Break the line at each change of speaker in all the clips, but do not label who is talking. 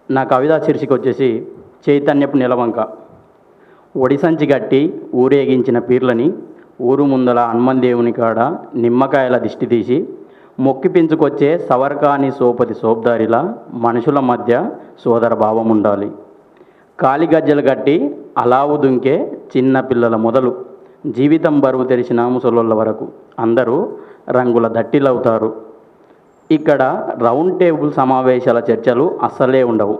నా కవితా శీర్షిక వచ్చేసి చైతన్యపు నిలవంక. ఒడిసంచి గట్టి ఊరేగించిన పీర్లని ఊరు ముందల హనుమాన్ దేవుని కాడ నిమ్మకాయల దిష్టి తీసి మొక్కి పెంచుకొచ్చే సవర్కాని సోపతి సోబ్దారిలా మనుషుల మధ్య సోదర భావం ఉండాలి. కాలి గజ్జలు కట్టి అలావు దుంకే చిన్న పిల్లల మొదలు జీవితం బరువు తెరిచిన ముసలోళ్ళ వరకు అందరూ రంగుల దట్టిలవుతారు. ఇక్కడ రౌండ్ టేబుల్ సమావేశాల చర్చలు అస్సలే ఉండవు.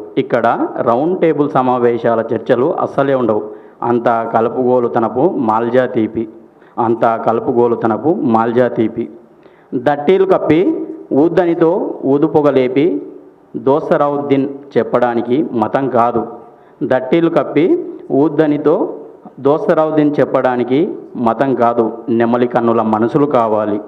అంతా కలుపుగోలుతనపు మాల్జా తీపి దట్టీలు కప్పి ఊద్దనితో ఊదుపొగలేపి దోస్తరౌద్దీన్ చెప్పడానికి మతం కాదు. నెమలి కన్నుల మనసులు కావాలి.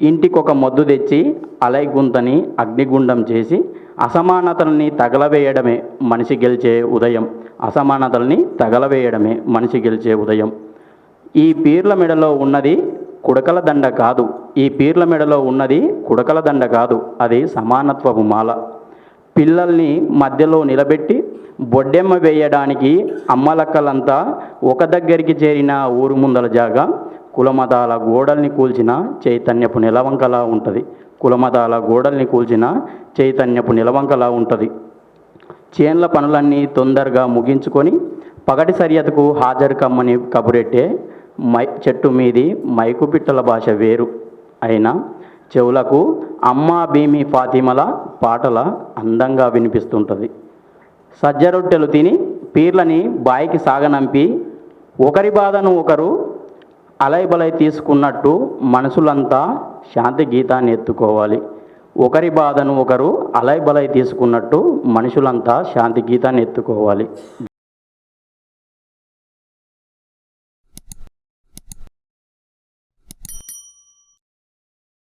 ఇంటికొక మొద్దు తెచ్చి అలైగుంతని అగ్నిగుండం చేసి అసమానతల్ని తగలవేయడమే మనిషి గెలిచే ఉదయం. ఈ పీర్ల మెడలో ఉన్నది కుడకల దండ కాదు, అది సమానత్వపు మాల. పిల్లల్ని మధ్యలో నిలబెట్టి బొడ్డెమ్మ వేయడానికి అమ్మలక్కలంతా ఒక దగ్గరికి చేరిన ఊరు ముందల జాగా కులమతాల గోడల్ని కూల్చిన చైతన్యపు నిలవంకలా ఉంటుంది. చేన్ల పనులన్నీ తొందరగా ముగించుకొని పగటి సరియతకు హాజరు కమ్మని కబురెట్టే చెట్టు మీది మైకు పిట్టల భాష వేరు అయినా చెవులకు అమ్మా బీమి ఫాతిమల పాటల అందంగా వినిపిస్తుంటుంది. సజ్జరొట్టెలు తిని పీర్లని బాయికి సాగనంపి ఒకరి బాధను ఒకరు అలైబలై తీసుకున్నట్టు మనుషులంతా శాంతి గీతాన్ని ఎత్తుకోవాలి.